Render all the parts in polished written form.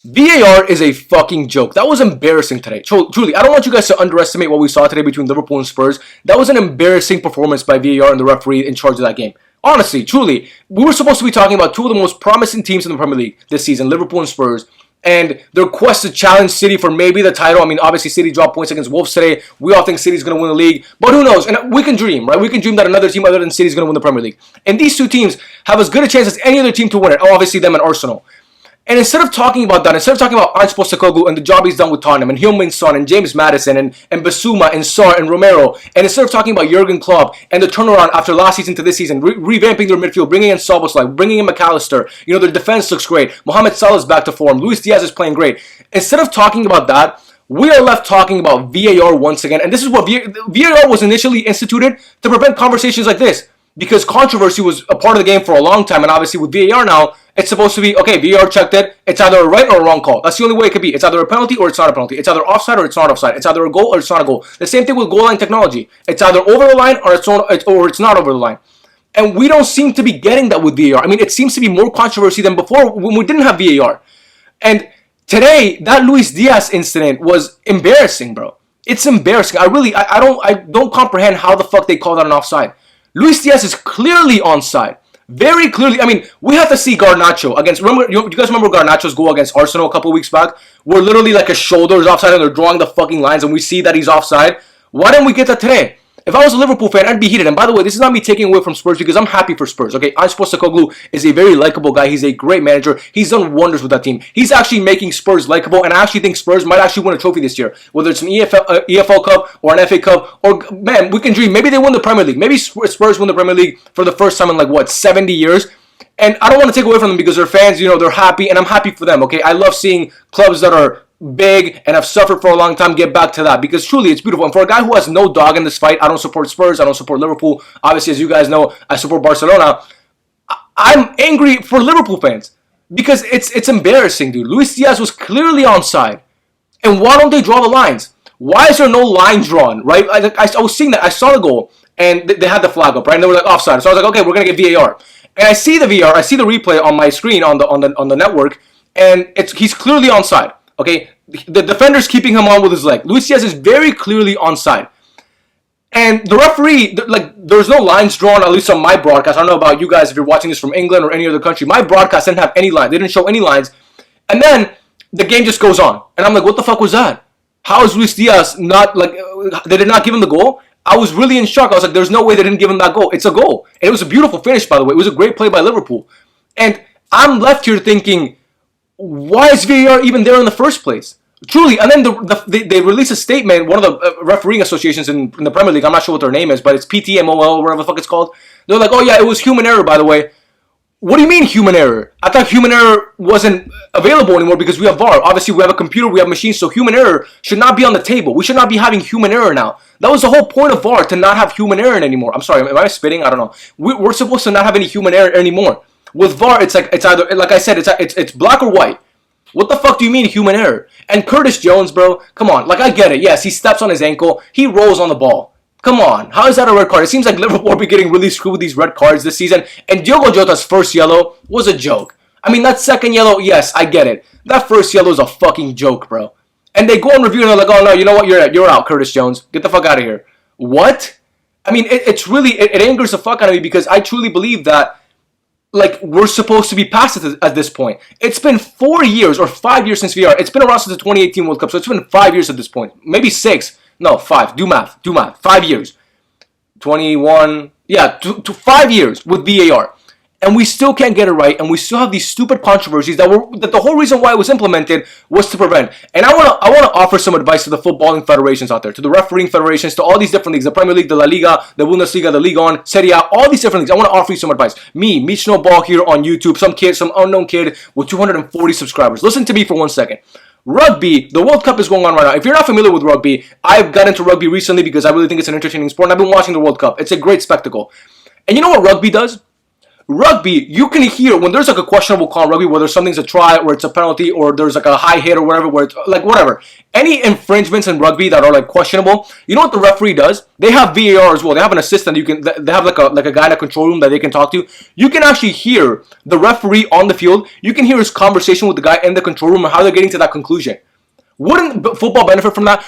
VAR is a fucking joke. That was embarrassing today. Truly, I don't want you guys to underestimate what we saw today between Liverpool and Spurs. That was an embarrassing performance by VAR and the referee in charge of that game. Honestly, truly, we were supposed to be talking about two of the most promising teams in the Premier League this season, Liverpool and Spurs, and their quest to challenge City for maybe the title. I mean, obviously, City dropped points against Wolves today. We all think City's going to win the league, but who knows? And we can dream, right? We can dream that another team other than City is going to win the Premier League. And these two teams have as good a chance as any other team to win it. Oh, obviously, them and Arsenal. And instead of talking about that, instead of talking about Ange Postecoglou and the job he's done with Tottenham, and Heung-min Son, and James Maddison, and Basuma, and Sarr, and Romero, and instead of talking about Jurgen Klopp and the turnaround after last season to this season, revamping their midfield, bringing in Szoboszlai, bringing in McAllister, their defense looks great, Mohamed Salah's back to form, Luis Diaz is playing great. Instead of talking about that, we are left talking about VAR once again, and this is what VAR was initially instituted to prevent conversations like this, because controversy was a part of the game for a long time, and obviously with VAR now, it's supposed to be, okay, VAR checked it, it's either a right or a wrong call. That's the only way it could be. It's either a penalty or it's not a penalty. It's either offside or it's not offside. It's either a goal or it's not a goal. The same thing with goal line technology. It's either over the line or it's not over the line. And we don't seem to be getting that with VAR. I mean, it seems to be more controversy than before when we didn't have VAR. And today, that Luis Diaz incident was embarrassing, bro. It's embarrassing. I don't comprehend how the fuck they called that an offside. Luis Diaz is clearly onside. Very clearly. I mean, we have to see Garnacho against... Remember, you guys remember Garnacho's goal against Arsenal a couple weeks back? Where literally like his shoulder is offside and they're drawing the fucking lines and we see that he's offside. Why didn't we get that today? If I was a Liverpool fan, I'd be heated. And by the way, this is not me taking away from Spurs because I'm happy for Spurs. Okay, Ange Postecoglou is a very likable guy. He's a great manager. He's done wonders with that team. He's actually making Spurs likable, and I actually think Spurs might actually win a trophy this year. Whether it's an EFL Cup or an FA Cup, or man, we can dream. Maybe they win the Premier League. Maybe Spurs win the Premier League for the first time in 70 years. And I don't want to take away from them because they're fans, they're happy, and I'm happy for them, okay? I love seeing clubs that are big and have suffered for a long time get back to that because truly it's beautiful. And for a guy who has no dog in this fight, I don't support Spurs, I don't support Liverpool. Obviously, as you guys know, I support Barcelona. I'm angry for Liverpool fans because it's embarrassing, dude. Luis Diaz was clearly onside. And why don't they draw the lines? Why is there no line drawn, right? I was seeing that. I saw the goal, and they had the flag up, right? And they were like offside. So I was like, okay, we're going to get VAR. And I see the VAR, I see the replay on my screen on the network, and he's clearly onside. Okay, the defender's keeping him on with his leg. Luis Diaz is very clearly onside. And the referee, there's no lines drawn, at least on my broadcast. I don't know about you guys if you're watching this from England or any other country. My broadcast didn't have any lines. They didn't show any lines. And then the game just goes on. And I'm like, what the fuck was that? How is Luis Diaz not, they did not give him the goal? I was really in shock. I was like, there's no way they didn't give him that goal. It's a goal. And it was a beautiful finish, by the way. It was a great play by Liverpool. And I'm left here thinking, why is VAR even there in the first place? Truly. And then they released a statement, one of the refereeing associations in the Premier League, I'm not sure what their name is, but it's PTMOL, whatever the fuck it's called. They're like, oh yeah, it was human error, by the way. What do you mean human error? I thought human error wasn't available anymore because we have VAR. Obviously, we have a computer, we have machines, so human error should not be on the table. We should not be having human error now. That was the whole point of VAR, to not have human error anymore. I'm sorry, am I spitting? I don't know. We're supposed to not have any human error anymore. With VAR, it's either, like I said, it's black or white. What the fuck do you mean human error? And Curtis Jones, bro, come on. I get it. Yes, he steps on his ankle. He rolls on the ball. Come on. How is that a red card? It seems like Liverpool will be getting really screwed with these red cards this season. And Diogo Jota's first yellow was a joke. I mean, that second yellow, yes, I get it. That first yellow is a fucking joke, bro. And they go and review and they're like, oh no, you know what? You're out, Curtis Jones. Get the fuck out of here. What? I mean, it angers the fuck out of me because I truly believe that we're supposed to be past it at this point. It's been 4 years or 5 years since VAR. It's been around since the 2018 World Cup, so it's been 5 years at this point. Maybe 6. No, 5. Do math. 5 years. 21. Yeah, to 5 years with VAR. And we still can't get it right, and we still have these stupid controversies that the whole reason why it was implemented was to prevent. And I want to offer some advice to the footballing federations out there, to the refereeing federations, to all these different leagues, the Premier League, the La Liga, the Bundesliga, the Ligue 1, Serie A, all these different leagues. I want to offer you some advice. Me, Meech No Ball here on YouTube, some unknown kid with 240 subscribers. Listen to me for 1 second. Rugby, the World Cup is going on right now. If you're not familiar with rugby, I've got into rugby recently because I really think it's an entertaining sport, and I've been watching the World Cup. It's a great spectacle. And you know what rugby does? Rugby, you can hear when there's like a questionable call in rugby, whether something's a try or it's a penalty or there's like a high hit or whatever, where it's like whatever. Any infringements in rugby that are like questionable, you know what the referee does? They have VAR as well. They have an assistant. They have like a guy in a control room that they can talk to. You can actually hear the referee on the field. You can hear his conversation with the guy in the control room and how they're getting to that conclusion. Wouldn't football benefit from that?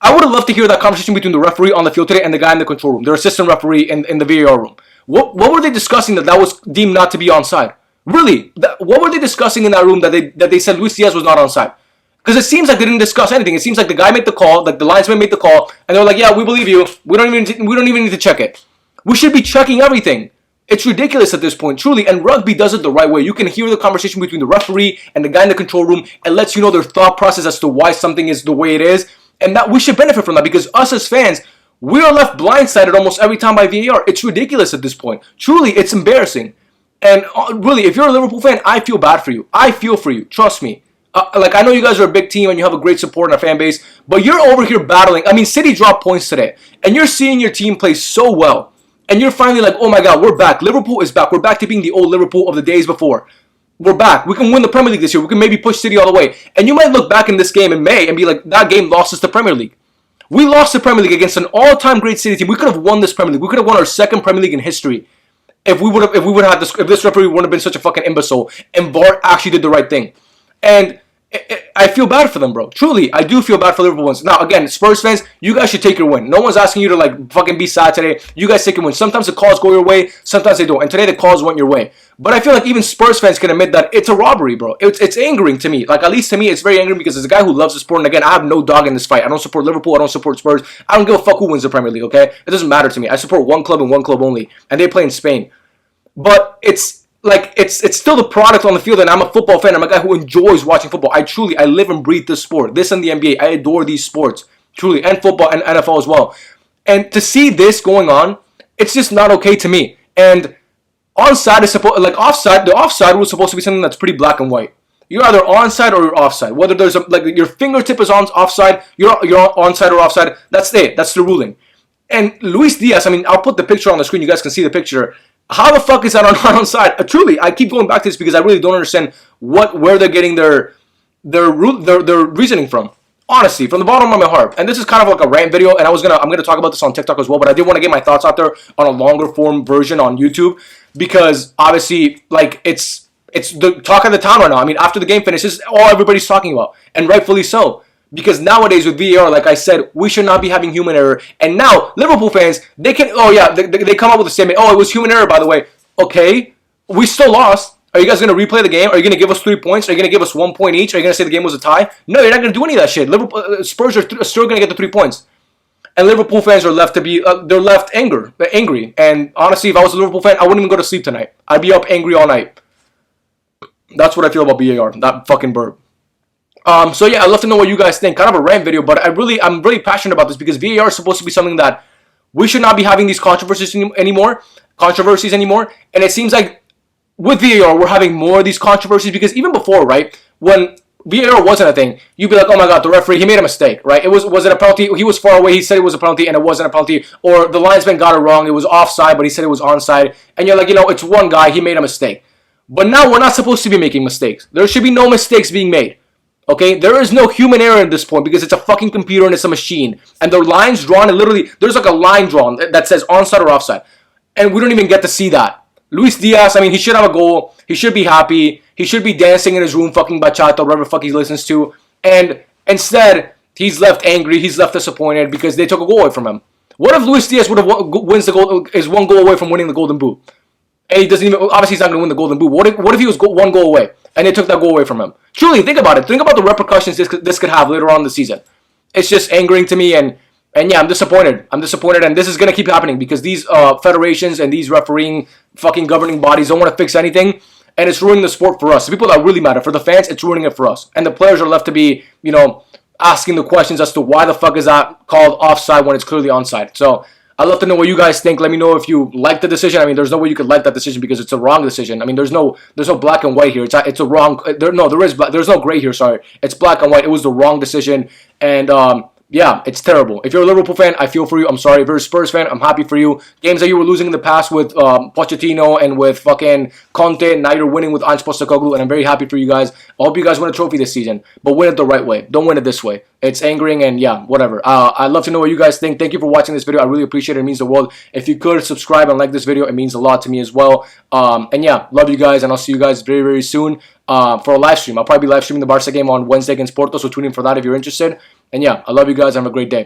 I would have loved to hear that conversation between the referee on the field today and the guy in the control room, their assistant referee in the VAR room. What were they discussing that was deemed not to be onside? Really? What were they discussing in that room that they said Luis Diaz was not onside? Because it seems like they didn't discuss anything. It seems like the guy made the call, like the linesman made the call, and they're like, "Yeah, we believe you. We don't even need to check it. We should be checking everything." It's ridiculous at this point, truly, and rugby does it the right way. You can hear the conversation between the referee and the guy in the control room. It lets you know their thought process as to why something is the way it is, and that we should benefit from that because us as fans, we are left blindsided almost every time by VAR. It's ridiculous at this point. Truly, it's embarrassing. And really, if you're a Liverpool fan, I feel bad for you. I feel for you. Trust me. Like, I know you guys are a big team and you have a great support in a fan base, but you're over here battling. I mean, City dropped points today, and you're seeing your team play so well. And you're finally like, oh my God, we're back. Liverpool is back. We're back to being the old Liverpool of the days before. We're back. We can win the Premier League this year. We can maybe push City all the way. And you might look back in this game in May and be like, that game lost us the Premier League. We lost the Premier League against an all-time great City team. We could have won this Premier League. We could have won our second Premier League in history if this referee wouldn't have been such a fucking imbecile and VAR actually did the right thing. And I feel bad for them, bro. Truly, I do feel bad for Liverpool ones. Now, again, Spurs fans, you guys should take your win. No one's asking you to like fucking be sad today. You guys take your win. Sometimes the calls go your way, sometimes they don't. And today the calls went your way. But I feel like even Spurs fans can admit that it's a robbery, bro. It's angering to me. Like, at least to me, it's very angering because as a guy who loves the sport, and again, I have no dog in this fight. I don't support Liverpool. I don't support Spurs. I don't give a fuck who wins the Premier League, okay? It doesn't matter to me. I support one club and one club only. And they play in Spain. But it's still the product on the field, and I'm a football fan. I'm a guy who enjoys watching football. I live and breathe this sport. This and the NBA. I adore these sports, truly, and football and NFL as well. And to see this going on, it's just not okay to me. And onside is supposed, like offside. The offside was supposed to be something that's pretty black and white. You're either onside or you're offside. Whether there's like your fingertip is on offside, you're onside or offside. That's it. That's the ruling. And Luis Diaz. I mean, I'll put the picture on the screen. You guys can see the picture. How the fuck is that on onside? Truly, I keep going back to this because I really don't understand where they're getting their reasoning from. Honestly, from the bottom of my heart. And this is kind of like a rant video, and I'm gonna talk about this on TikTok as well. But I did want to get my thoughts out there on a longer form version on YouTube because obviously, like it's the talk of the town right now. I mean, after the game finishes, all everybody's talking about, and rightfully so. Because nowadays with VAR, like I said, we should not be having human error. And now, Liverpool fans, they come up with a statement, oh, it was human error, by the way. Okay, we still lost. Are you guys going to replay the game? Are you going to give us 3 points? Are you going to give us 1 point each? Are you going to say the game was a tie? No, you're not going to do any of that shit. Spurs are still going to get the 3 points. And Liverpool fans are left to be, they're left angry. And honestly, if I was a Liverpool fan, I wouldn't even go to sleep tonight. I'd be up angry all night. That's what I feel about VAR, that fucking burp. So yeah, I'd love to know what you guys think. Kind of a rant video, but I'm really passionate about this because VAR is supposed to be something that we should not be having these controversies anymore. And it seems like with VAR, we're having more of these controversies because even before, right, when VAR wasn't a thing, you'd be like, oh my God, the referee, he made a mistake, right? Was it a penalty? He was far away, he said it was a penalty, and it wasn't a penalty. Or the linesman got it wrong, it was offside, but he said it was onside. And you're like, it's one guy, he made a mistake. But now we're not supposed to be making mistakes. There should be no mistakes being made. Okay, there is no human error at this point because it's a fucking computer and it's a machine. And the line's drawn, and literally, there's like a line drawn that says onside or offside. And we don't even get to see that. Luis Diaz, I mean, he should have a goal. He should be happy. He should be dancing in his room, fucking bachata, whatever the fuck he listens to. And instead, he's left angry. He's left disappointed because they took a goal away from him. What if Luis Diaz wins the goal, is 1 goal away from winning the Golden Boot? And he doesn't even, obviously he's not going to win the Golden Boot. What if he was 1 goal away and they took that goal away from him? Truly, think about it. Think about the repercussions this could have later on in the season. It's just angering to me, and yeah, I'm disappointed. And this is going to keep happening because these federations and these refereeing fucking governing bodies don't want to fix anything, and it's ruining the sport for us. The people that really matter, for the fans, it's ruining it for us. And the players are left to be, asking the questions as to why the fuck is that called offside when it's clearly onside. So I'd love to know what you guys think. Let me know if you like the decision. I mean, there's no way you could like that decision because it's a wrong decision. I mean, there's no black and white here. It's a wrong. There's no gray here. Sorry, it's black and white. It was the wrong decision, and yeah, it's terrible. If you're a Liverpool fan, I feel for you. I'm sorry. If you're a Spurs fan, I'm happy for you. Games that you were losing in the past with Pochettino and with fucking Conte, now you're winning with Ange Postecoglou, and I'm very happy for you guys. I hope you guys win a trophy this season, but win it the right way. Don't win it this way. It's angering, and yeah, whatever. I'd love to know what you guys think. Thank you for watching this video. I really appreciate it. It means the world. If you could subscribe and like this video, it means a lot to me as well. And yeah, love you guys, and I'll see you guys very, very soon for a live stream. I'll probably be live streaming the Barca game on Wednesday against Porto, so tune in for that if you're interested. And yeah, I love you guys. Have a great day.